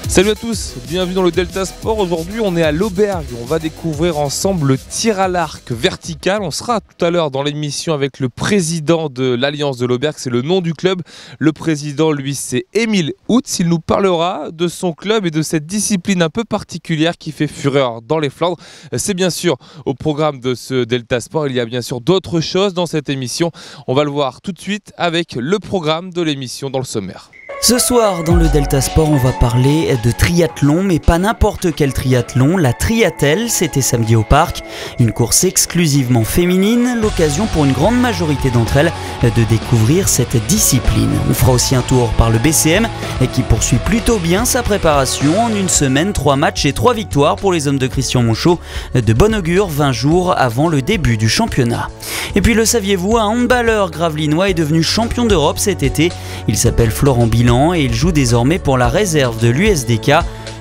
Salut à tous, bienvenue dans le Delta Sport. Aujourd'hui on est à l'Aubergue, on va découvrir ensemble le tir à l'arc vertical. On sera tout à l'heure dans l'émission avec le président de l'Alliance de l'Aubergue, c'est le nom du club. Le président lui c'est Émile Houtz, il nous parlera de son club et de cette discipline un peu particulière qui fait fureur dans les Flandres. C'est bien sûr au programme de ce Delta Sport, il y a bien sûr d'autres choses dans cette émission. On va le voir tout de suite avec le programme de l'émission dans le sommaire. Ce soir, dans le Delta Sport, on va parler de triathlon, mais pas n'importe quel triathlon. La Triattel, c'était samedi au parc. Une course exclusivement féminine, l'occasion pour une grande majorité d'entre elles de découvrir cette discipline. On fera aussi un tour par le BCM, qui poursuit plutôt bien sa préparation. En une semaine, 3 matchs et 3 victoires pour les hommes de Christian Monchot. De bon augure, 20 jours avant le début du championnat. Et puis le saviez-vous, un handballeur gravelinois est devenu champion d'Europe cet été. Il s'appelle Florent Bilan et il joue désormais pour la réserve de l'USDK.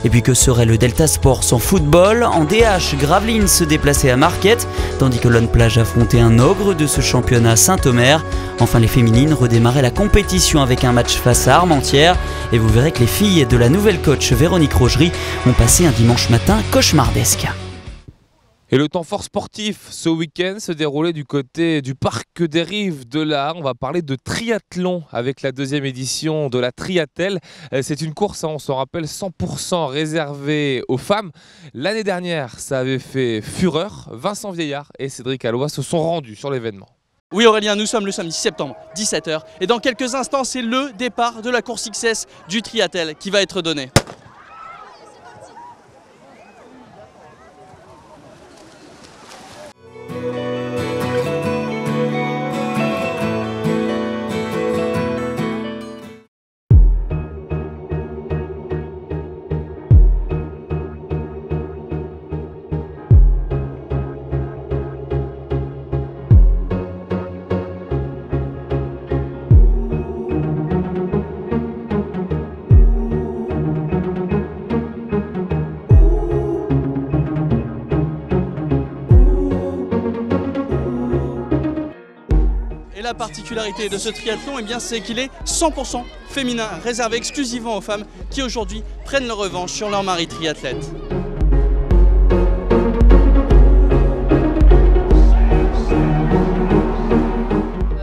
Et puis que serait le Delta Sport sans football? En DH, Gravelines se déplaçait à Marquette, tandis que Lone Plage affrontait un ogre de ce championnat Saint-Omer. Enfin, les féminines redémarraient la compétition avec un match face à Armentières. Et vous verrez que les filles de la nouvelle coach Véronique Rogerie ont passé un dimanche matin cauchemardesque. Et le temps fort sportif ce week-end se déroulait du côté du parc des Rives de l'Art. On va parler de triathlon avec la deuxième édition de la Triattel. C'est une course, on s'en rappelle, 100% réservée aux femmes. L'année dernière, ça avait fait fureur. Vincent Vieillard et Cédric Alloy se sont rendus sur l'événement. Oui Aurélien, nous sommes le samedi 6 septembre, 17 h. Et dans quelques instants, c'est le départ de la course XS du Triattel qui va être donné. Et la particularité de ce triathlon, c'est qu'il est 100% féminin, réservé exclusivement aux femmes qui aujourd'hui prennent leur revanche sur leur mari triathlète.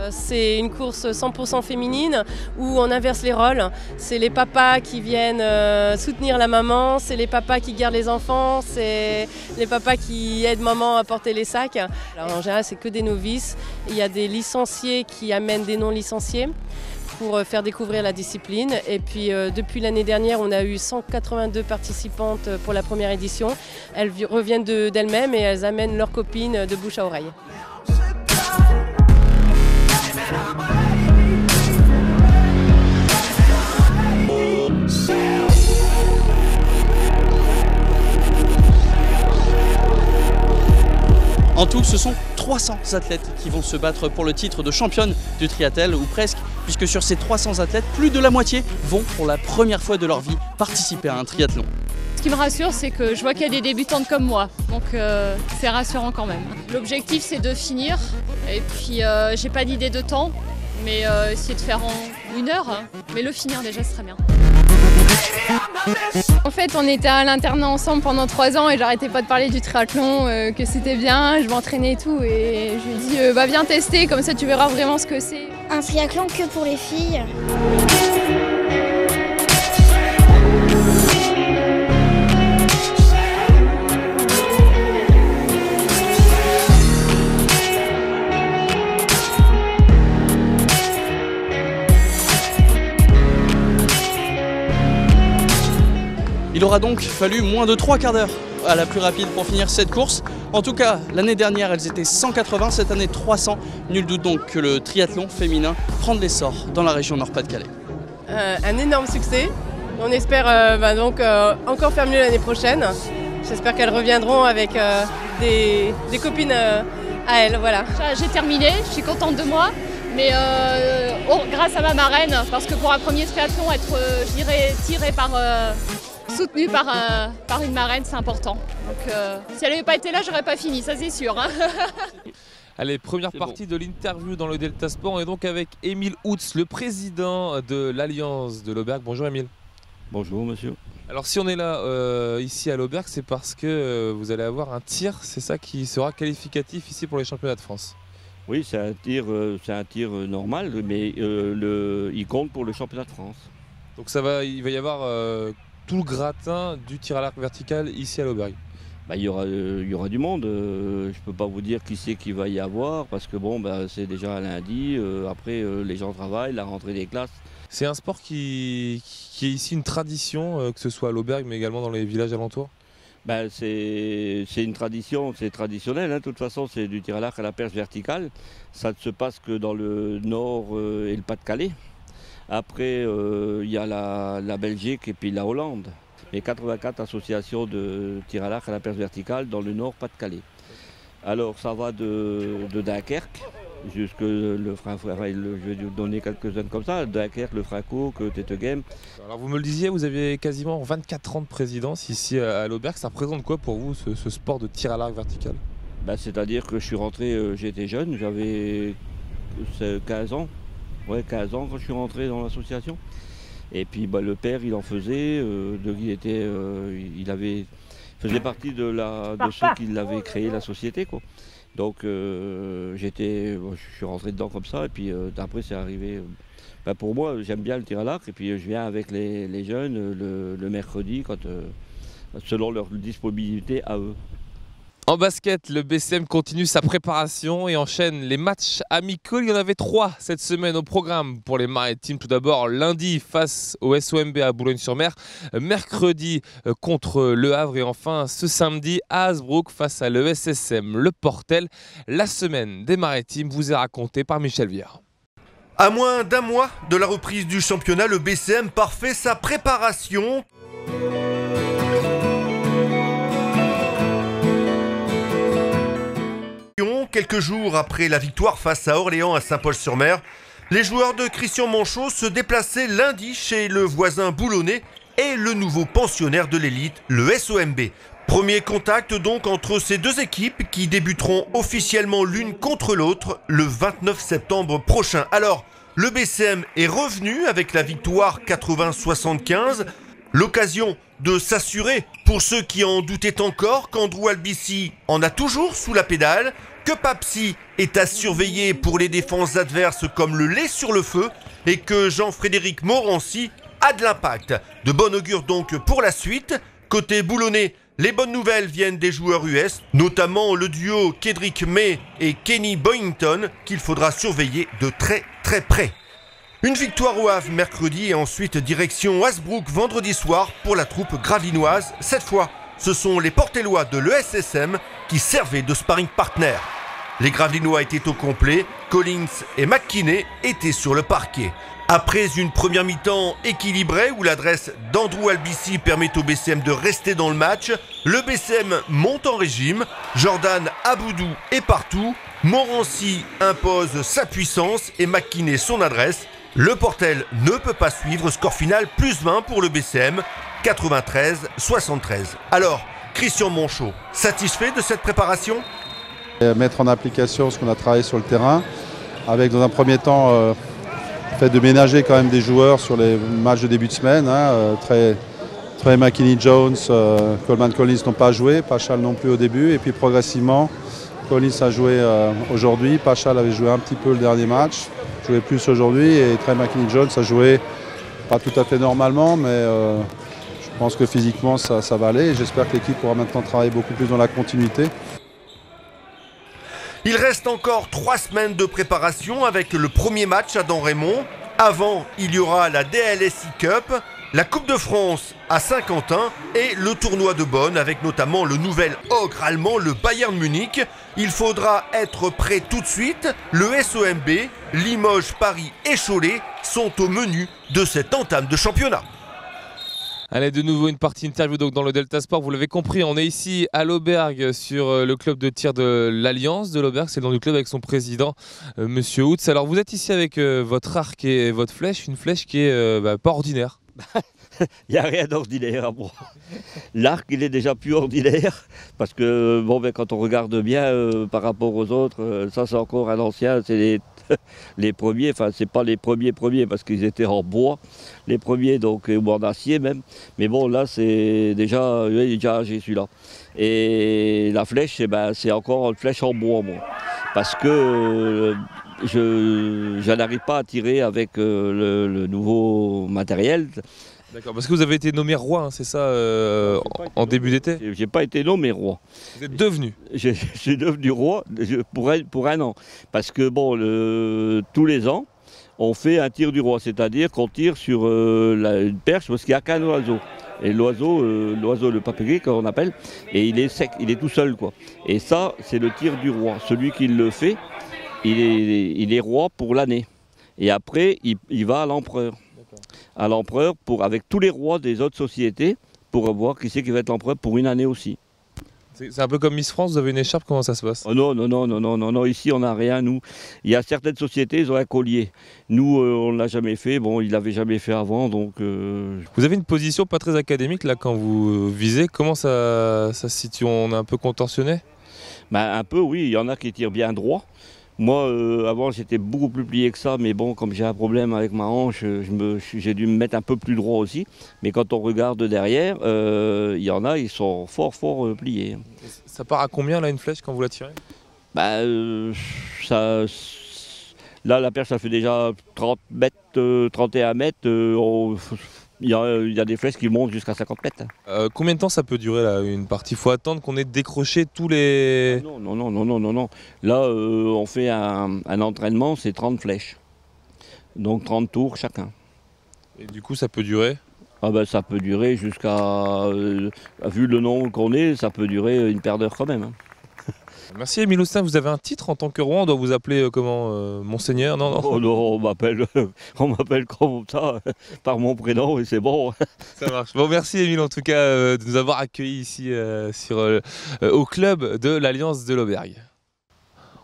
C'est une course 100% féminine où on inverse les rôles. C'est les papas qui viennent soutenir la maman, c'est les papas qui gardent les enfants, c'est les papas qui aident maman à porter les sacs. Alors en général, c'est que des novices. Il y a des licenciés qui amènent des non-licenciés pour faire découvrir la discipline. Et puis depuis l'année dernière, on a eu 182 participantes pour la première édition. Elles reviennent d'elles-mêmes et elles amènent leurs copines de bouche à oreille. En tout, ce sont 300 athlètes qui vont se battre pour le titre de championne du triathlon, ou presque, puisque sur ces 300 athlètes, plus de la moitié vont pour la première fois de leur vie participer à un triathlon. Ce qui me rassure, c'est que je vois qu'il y a des débutantes comme moi, donc c'est rassurant quand même. L'objectif, c'est de finir, et puis j'ai pas d'idée de temps, mais essayer de faire en 1 heure, mais le finir déjà, ce serait bien. En fait, on était à l'internat ensemble pendant 3 ans et j'arrêtais pas de parler du triathlon, que c'était bien, je m'entraînais et tout. Et je lui ai dit, viens tester, comme ça tu verras vraiment ce que c'est. Un triathlon que pour les filles. Il aura donc fallu moins de 3 quarts d'heure à la plus rapide pour finir cette course. En tout cas, l'année dernière, elles étaient 180, cette année 300. Nul doute donc que le triathlon féminin prend de l'essor dans la région Nord-Pas-de-Calais. Un énorme succès. On espère encore faire mieux l'année prochaine. J'espère qu'elles reviendront avec des copines à elles. Voilà. J'ai terminé, je suis contente de moi. Mais grâce à ma marraine, parce que pour un premier triathlon, être tiré soutenu par une marraine, c'est important. Donc si elle n'avait pas été là, j'aurais pas fini, ça c'est sûr. Hein. Allez, première partie de l'interview dans le Delta Sport, et donc avec Émile Houtz, le président de l'Alliance de l'Aubergue. Bonjour Émile. Bonjour monsieur. Alors si on est là ici à l'Auberg, c'est parce que vous allez avoir un tir, c'est ça qui sera qualificatif ici pour les championnats de France. Oui, c'est un tir normal, mais il compte pour le championnat de France. Donc il va y avoir tout le gratin du tir à l'arc vertical ici à l'Auberg. Il y aura du monde. Je ne peux pas vous dire qui c'est qu'il va y avoir parce que bon, c'est déjà lundi. Après, les gens travaillent, la rentrée des classes. C'est un sport qui est ici une tradition, que ce soit à l'Auberg mais également dans les villages alentours. C'est une tradition, c'est traditionnel. De toute façon, c'est du tir à l'arc à la perche verticale. Ça ne se passe que dans le Nord et le Pas-de-Calais. Après, il y a la Belgique et puis la Hollande. Et 84 associations de tir à l'arc à la perche verticale dans le Nord Pas-de-Calais. Alors, ça va de Dunkerque jusque le Francfort. Je vais vous donner quelques-uns comme ça. Dunkerque, le Franco, Tettegem. Alors, vous me le disiez, vous avez quasiment 24 ans de présidence ici à l'Auberg. Ça représente quoi pour vous ce sport de tir à l'arc vertical? C'est-à-dire que je suis rentré, j'étais jeune, j'avais 15 ans. Ouais, 15 ans quand je suis rentré dans l'association. Et puis le père, il en faisait, il faisait partie de ceux qui avaient créé la société, quoi. Donc je suis rentré dedans comme ça, et puis après c'est arrivé. Pour moi, j'aime bien le tir à l'arc, et puis je viens avec les jeunes le mercredi, selon leur disponibilité à eux. En basket, le BCM continue sa préparation et enchaîne les matchs amicaux. Il y en avait 3 cette semaine au programme pour les Maritimes. Tout d'abord, lundi face au SOMB à Boulogne-sur-Mer, mercredi contre Le Havre et enfin ce samedi à Hasbrook face à l'ESSM Le Portel. La semaine des Maritimes vous est racontée par Michel Viard. À moins d'un mois de la reprise du championnat, le BCM parfait sa préparation. Quelques jours après la victoire face à Orléans à Saint-Paul-sur-Mer, les joueurs de Christian Monchot se déplaçaient lundi chez le voisin boulonnais et le nouveau pensionnaire de l'élite, le SOMB. Premier contact donc entre ces deux équipes qui débuteront officiellement l'une contre l'autre le 29 septembre prochain. Alors, le BCM est revenu avec la victoire 80-75. L'occasion de s'assurer, pour ceux qui en doutaient encore, qu'Andrew Albici en a toujours sous la pédale, que Papsi est à surveiller pour les défenses adverses comme le lait sur le feu et que Jean-Frédéric Morancy a de l'impact. De bon augure donc pour la suite. Côté boulonnais, les bonnes nouvelles viennent des joueurs US, notamment le duo Kedrick May et Kenny Boynton qu'il faudra surveiller de très très près. Une victoire au Havre mercredi et ensuite direction Hasbrook vendredi soir pour la troupe gravinoise. Cette fois, ce sont les Portellois de l'ESSM qui servaient de sparring partner. Les Gravelinois étaient au complet, Collins et McKinney étaient sur le parquet. Après une première mi-temps équilibrée où l'adresse d'Andrew Albici permet au BCM de rester dans le match, le BCM monte en régime, Jordan Aboudou est partout, Morancy impose sa puissance et McKinney son adresse. Le Portel ne peut pas suivre, score final plus 20 pour le BCM, 93-73. Alors, Christian Monchot, satisfait de cette préparation ? Mettre en application ce qu'on a travaillé sur le terrain, avec dans un premier temps le fait de ménager quand même des joueurs sur les matchs de début de semaine. Trey McKinney-Jones, Coleman Collins n'ont pas joué, Pachal non plus au début, et puis progressivement Collins a joué aujourd'hui, Pachal avait joué un petit peu le dernier match, joué plus aujourd'hui, et Trey McKinney-Jones a joué pas tout à fait normalement, mais je pense que physiquement ça va aller, et j'espère que l'équipe pourra maintenant travailler beaucoup plus dans la continuité. Il reste encore 3 semaines de préparation avec le premier match à Damrémont. Avant, il y aura la DLSI Cup, la Coupe de France à Saint-Quentin et le tournoi de Bonn avec notamment le nouvel ogre allemand, le Bayern Munich. Il faudra être prêt tout de suite. Le SOMB, Limoges, Paris et Cholet sont au menu de cette entame de championnat. Allez, de nouveau une partie interview donc dans le Delta Sport. Vous l'avez compris, on est ici à l'Auberg sur le club de tir de l'Alliance de l'Auberg. C'est le nom du club avec son président, Monsieur Houtz. Alors vous êtes ici avec votre arc et votre flèche, une flèche qui est pas ordinaire. Il n'y a rien d'ordinaire à moi. L'arc, il est déjà plus ordinaire, parce que bon, ben, quand on regarde bien par rapport aux autres, ça c'est encore un ancien, c'est les premiers, enfin c'est pas les premiers parce qu'ils étaient en bois, les premiers donc ou en acier même, mais bon là c'est déjà, il est déjà âgé celui-là. Et la flèche, c'est encore une flèche en bois moi, parce que je n'arrive pas à tirer avec le nouveau matériel. D'accord, parce que vous avez été nommé roi, hein, c'est ça, en début d'été? J'ai pas été nommé roi. Vous êtes devenu? Je suis devenu roi pour un an. Parce que bon, tous les ans, on fait un tir du roi, c'est-à-dire qu'on tire sur une perche parce qu'il n'y a qu'un oiseau. Et l'oiseau, le papegay qu'on appelle, et il est sec, il est tout seul quoi. Et ça, c'est le tir du roi. Celui qui le fait, il est roi pour l'année. Et après, il va à l'empereur. À l'empereur avec tous les rois des autres sociétés pour voir qui c'est qui va être l'empereur pour une année aussi. C'est un peu comme Miss France, vous avez une écharpe, comment ça se passe? Oh non, ici on n'a rien, nous. Il y a certaines sociétés, ils ont un collier. Nous, on ne l'a jamais fait, bon, ils ne l'avaient jamais fait avant, donc... Vous avez une position pas très académique, là, quand vous visez, comment ça se situe? On est un peu contorsionné? Un peu, oui, il y en a qui tirent bien droit. Moi, avant, j'étais beaucoup plus plié que ça, mais bon, comme j'ai un problème avec ma hanche, j'ai dû me mettre un peu plus droit aussi. Mais quand on regarde derrière, il y en a, ils sont fort pliés. Ça part à combien, là, une flèche, quand vous la tirez? Là, la perche, ça fait déjà 30 mètres, 31 mètres. Il y a des flèches qui montent jusqu'à 50 mètres. Combien de temps ça peut durer là, une partie? Il faut attendre qu'on ait décroché tous les... Non. Là, on fait un entraînement, c'est 30 flèches. Donc 30 tours chacun. Et du coup, ça peut durer? Ça peut durer jusqu'à... vu le nombre qu'on est, ça peut durer une paire d'heures quand même. Merci Émile Austin, vous avez un titre en tant que roi, on doit vous appeler comment, Monseigneur? Non. Oh non, on m'appelle comme ça, par mon prénom et c'est bon. Ça marche. Bon, merci Émile en tout cas de nous avoir accueillis ici au club de l'Alliance de l'Aubergue.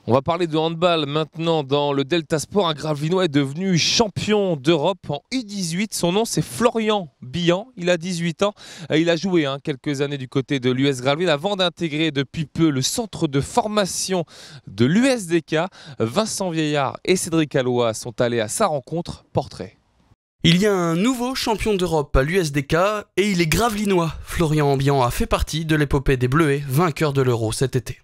On va parler de handball maintenant dans le Delta Sport. Un Gravelinois est devenu champion d'Europe en U18. Son nom c'est Florian Billan. Il a 18 ans. Il a joué quelques anines du côté de l'US Gravelines avant d'intégrer depuis peu le centre de formation de l'USDK. Vincent Vieillard et Cédric Allois sont allés à sa rencontre. Portrait. Il y a un nouveau champion d'Europe à l'USDK et il est Gravelinois. Florian Billan a fait partie de l'épopée des Bleuets, vainqueurs de l'Euro cet été.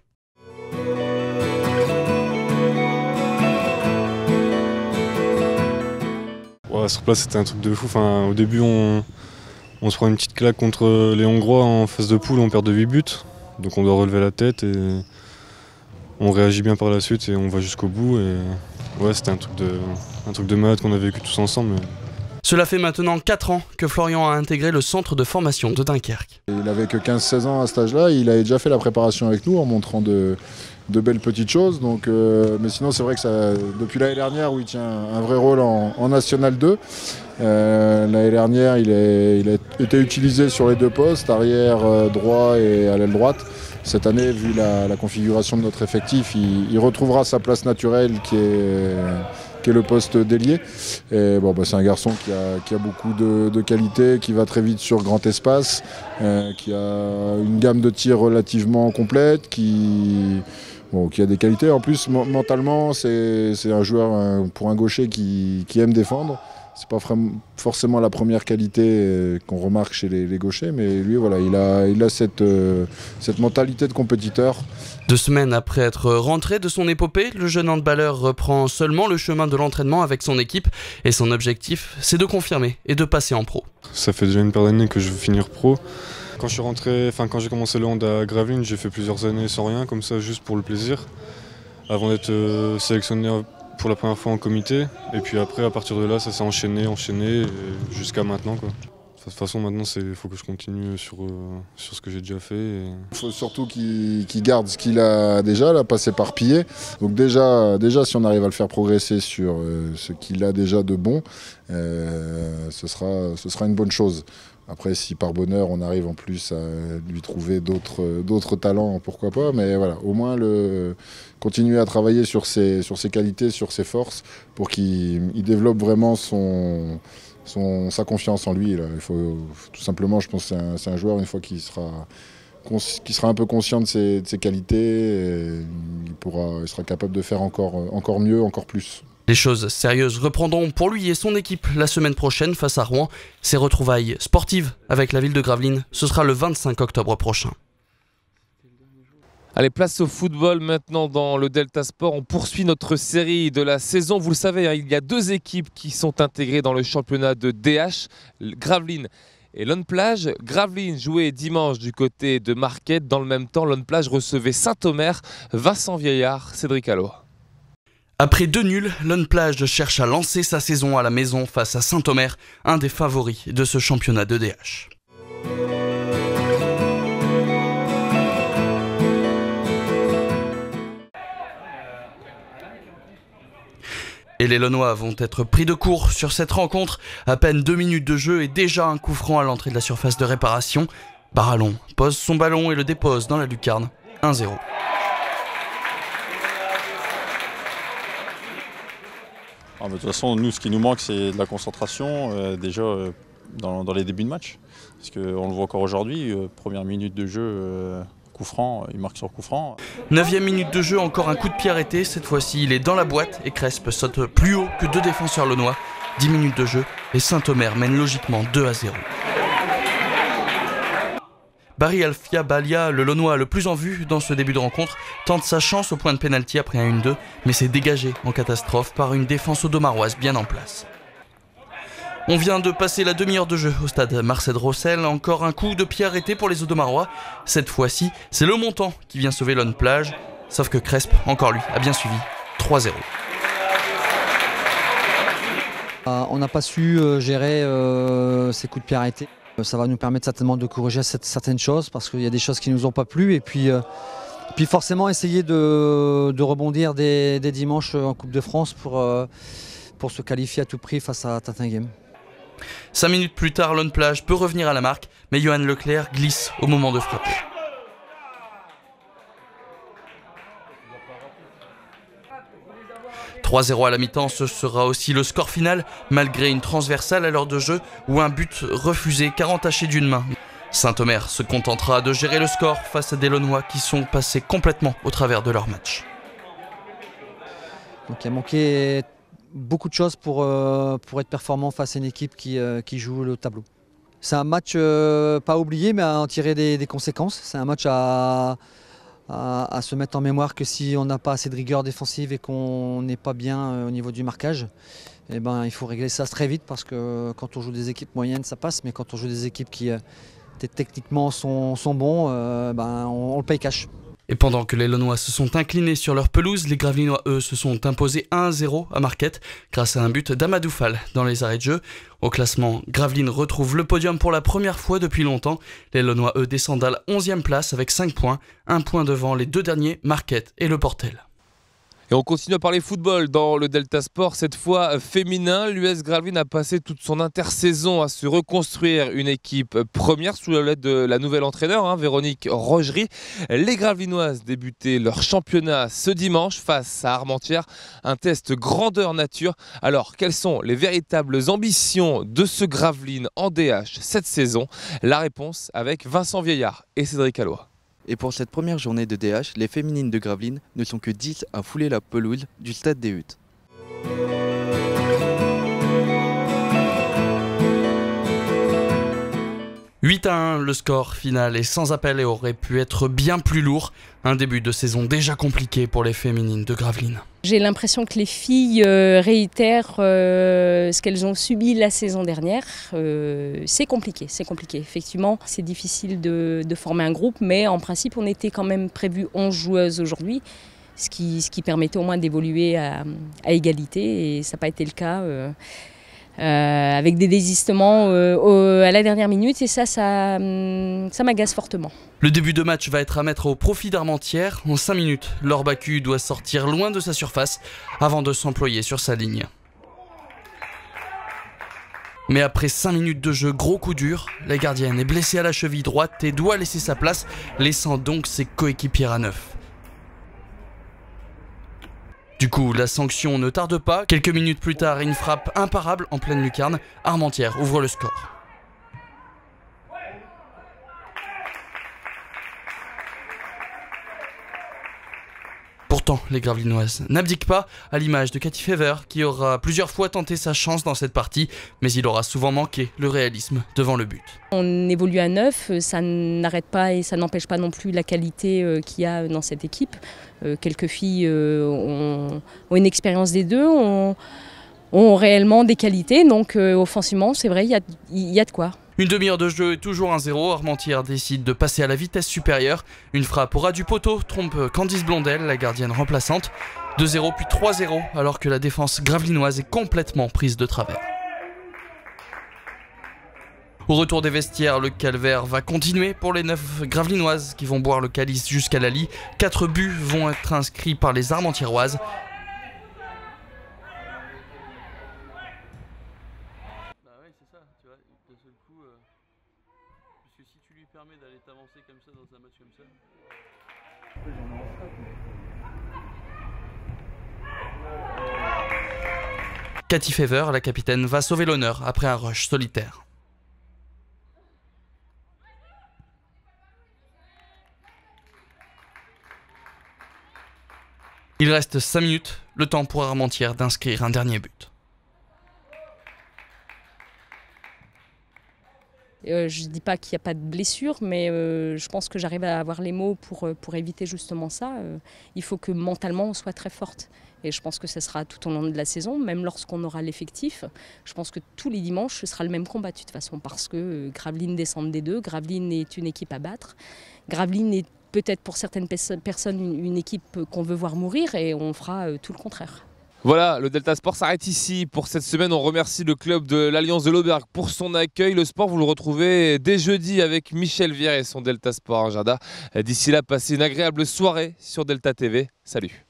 Sur place c'était un truc de fou, au début on se prend une petite claque contre les Hongrois en phase de poule, on perd de 8 buts, donc on doit relever la tête et on réagit bien par la suite et on va jusqu'au bout. Et ouais, c'était un truc de malade qu'on a vécu tous ensemble. Cela fait maintenant 4 ans que Florian a intégré le centre de formation de Dunkerque. Il n'avait que 15-16 ans à cet âge-là, il avait déjà fait la préparation avec nous en montrant de belles petites choses. Donc, mais sinon c'est vrai que depuis l'année dernière où il tient un vrai rôle en National 2, l'année dernière il a été utilisé sur les deux postes, arrière droit et à l'aile droite. Cette année, vu la configuration de notre effectif, il retrouvera sa place naturelle qui est le poste d'ailier. Et bon, c'est un garçon qui a beaucoup de qualité, qui va très vite sur grand espace, qui a une gamme de tirs relativement complète, qui a des qualités. En plus, mentalement, c'est un joueur pour un gaucher qui aime défendre. C'est pas forcément la première qualité qu'on remarque chez les gauchers, mais lui, voilà, il a cette mentalité de compétiteur. 2 semaines après être rentré de son épopée, le jeune handballeur reprend seulement le chemin de l'entraînement avec son équipe et son objectif, c'est de confirmer et de passer en pro. Ça fait déjà une paire d'années que je veux finir pro. Quand j'ai commencé le hand à Gravelines, j'ai fait plusieurs années sans rien, comme ça, juste pour le plaisir, avant d'être sélectionné pour la première fois en comité. Et puis après, à partir de là, ça s'est enchaîné jusqu'à maintenant, quoi. De toute façon, maintenant, il faut que je continue sur ce que j'ai déjà fait. Il faut surtout qu'il garde ce qu'il a déjà, là, pas s'éparpiller. Donc déjà, si on arrive à le faire progresser sur ce qu'il a déjà de bon, ce sera une bonne chose. Après, si par bonheur, on arrive en plus à lui trouver d'autres talents, pourquoi pas. Mais voilà, au moins continuer à travailler sur ses qualités, sur ses forces, pour qu'il développe vraiment sa confiance en lui. Là. Il faut tout simplement, je pense que c'est un joueur, une fois qu'il sera un peu conscient de ses qualités, il sera capable de faire encore mieux, encore plus. Les choses sérieuses reprendront pour lui et son équipe la semaine prochaine face à Rouen. Ses retrouvailles sportives avec la ville de Gravelines, ce sera le 25 octobre prochain. Allez, place au football maintenant dans le Delta Sport. On poursuit notre série de la saison. Vous le savez, hein, il y a 2 équipes qui sont intégrées dans le championnat de DH, Gravelines et Lonneplage. Gravelines jouait dimanche du côté de Marquette. Dans le même temps, Lonneplage recevait Saint-Omer, Vincent Vieillard, Cédric Allo. Après 2 nuls, Lonneplage cherche à lancer sa saison à la maison face à Saint-Omer, un des favoris de ce championnat de DH. Et les Launois vont être pris de court sur cette rencontre. À peine 2 minutes de jeu et déjà un coup franc à l'entrée de la surface de réparation. Barallon pose son ballon et le dépose dans la lucarne. 1-0. De toute façon, nous, ce qui nous manque, c'est de la concentration, déjà dans les débuts de match. Parce qu'on le voit encore aujourd'hui, première minute de jeu, coup franc, il marque sur coup franc. 9e minute de jeu, encore un coup de pied arrêté. Cette fois-ci, il est dans la boîte et Cresp saute plus haut que 2 défenseurs launois. 10 minutes de jeu et Saint-Omer mène logiquement 2-0. Barry Alfia Balia, le Launois le plus en vue dans ce début de rencontre, tente sa chance au point de pénalty après un 1-2, mais c'est dégagé en catastrophe par une défense audomaroise bien en place. On vient de passer la demi-heure de jeu au stade Marcel Rossel, encore un coup de pied arrêté pour les audomarois. Cette fois-ci, c'est le montant qui vient sauver Lonneplage, sauf que Cresp, encore lui, a bien suivi, 3-0. On n'a pas su gérer ces coups de pied arrêtés. Ça va nous permettre certainement de corriger certaines choses parce qu'il y a des choses qui ne nous ont pas plu et puis forcément essayer de rebondir dès dimanche en Coupe de France pour se qualifier à tout prix face à Tatinghem. 5 minutes plus tard, Lonneplage peut revenir à la marque, mais Johan Leclerc glisse au moment de frapper. « 3-0 à la mi-temps, ce sera aussi le score final, malgré une transversale à l'heure de jeu ou un but refusé car entaché d'une main. Saint-Omer se contentera de gérer le score face à des Launois qui sont passés complètement au travers de leur match. Donc il a manqué beaucoup de choses pour être performant face à une équipe qui joue le tableau. C'est un match pas oublié mais à en tirer des conséquences. C'est un match à se mettre en mémoire que si on n'a pas assez de rigueur défensive et qu'on n'est pas bien au niveau du marquage, eh ben, il faut régler ça très vite parce que quand on joue des équipes moyennes ça passe, mais quand on joue des équipes qui techniquement sont bons, on le paye cash. Et pendant que les Launois se sont inclinés sur leur pelouse, les Gravelinois, eux, se sont imposés 1-0 à Marquette grâce à un but d'Amadou Fall dans les arrêts de jeu. Au classement, Gravelines retrouve le podium pour la première fois depuis longtemps. Les Launois, eux, descendent à la 11e place avec 5 points, 1 point devant les 2 derniers, Marquette et Le Portel. Et on continue à parler football dans le Delta Sport, cette fois féminin. L'US Gravelines a passé toute son intersaison à se reconstruire une équipe première sous la houlette de la nouvelle entraîneur, Véronique Rogerie. Les Gravelinoises débutaient leur championnat ce dimanche face à Armentières, un test grandeur nature. Alors, quelles sont les véritables ambitions de ce Gravelines en DH cette saison? La réponse avec Vincent Vieillard et Cédric Allo. Et pour cette première journée de DH, les féminines de Gravelines ne sont que 10 à fouler la pelouse du stade des Huttes. « 8-1, le score final est sans appel et aurait pu être bien plus lourd. Un début de saison déjà compliqué pour les féminines de Gravelines. J'ai l'impression que les filles réitèrent ce qu'elles ont subi la saison dernière. C'est compliqué, effectivement. C'est difficile de former un groupe, mais en principe, on était quand même prévu 11 joueuses aujourd'hui, ce qui permettait au moins d'évoluer à égalité, et ça n'a pas été le cas. Avec des désistements à la dernière minute, et ça m'agace fortement. Le début de match va être à mettre au profit d'Armentières. En 5 minutes, Laure Bacu doit sortir loin de sa surface avant de s'employer sur sa ligne. Mais après 5 minutes de jeu, gros coup dur, la gardienne est blessée à la cheville droite et doit laisser sa place, laissant donc ses coéquipières à neuf. Du coup, la sanction ne tarde pas. Quelques minutes plus tard, une frappe imparable en pleine lucarne. Armentières ouvre le score. Pourtant, les Gravelinoises n'abdiquent pas, à l'image de Cathy Fever, qui aura plusieurs fois tenté sa chance dans cette partie, mais il aura souvent manqué le réalisme devant le but. On évolue à 9, ça n'arrête pas et ça n'empêche pas non plus la qualité qu'il y a dans cette équipe. Quelques filles ont une expérience des deux, ont réellement des qualités, donc offensivement, c'est vrai, il y a de quoi. Une demi-heure de jeu et toujours 1-0, Armentières décide de passer à la vitesse supérieure. Une frappe au ras du poteau trompe Candice Blondel, la gardienne remplaçante. 2-0 puis 3-0 alors que la défense gravelinoise est complètement prise de travers. Au retour des vestiaires, le calvaire va continuer pour les 9 gravelinoises qui vont boire le calice jusqu'à la lie. 4 buts vont être inscrits par les Armentiéroises. Puisque si tu lui permets d'aller t'avancer comme ça dans un match comme ça. Cathy Fever, la capitaine, va sauver l'honneur après un rush solitaire. Il reste 5 minutes, le temps pour Armentières d'inscrire un dernier but. Je ne dis pas qu'il n'y a pas de blessure, mais je pense que j'arrive à avoir les mots pour éviter justement ça. Il faut que mentalement on soit très forte. Et je pense que ce sera tout au long de la saison, même lorsqu'on aura l'effectif. Je pense que tous les dimanches, ce sera le même combat de toute façon, parce que Gravelines descend des deux. Gravelines est une équipe à battre. Gravelines est peut-être pour certaines personnes une équipe qu'on veut voir mourir, et on fera tout le contraire. Voilà, le Delta Sport s'arrête ici pour cette semaine. On remercie le club de l'Alliance de l'Aubergue pour son accueil. Le sport, vous le retrouvez dès jeudi avec Michel Vier et son Delta Sport agenda. D'ici là, passez une agréable soirée sur Delta TV. Salut.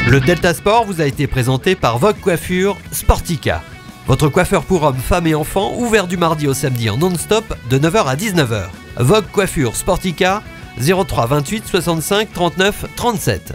Le Delta Sport vous a été présenté par Vogue Coiffure Sportica. Votre coiffeur pour hommes, femmes et enfants, ouvert du mardi au samedi en non-stop de 9h à 19h. Vogue Coiffure Sportica, 03 28 65 39 37.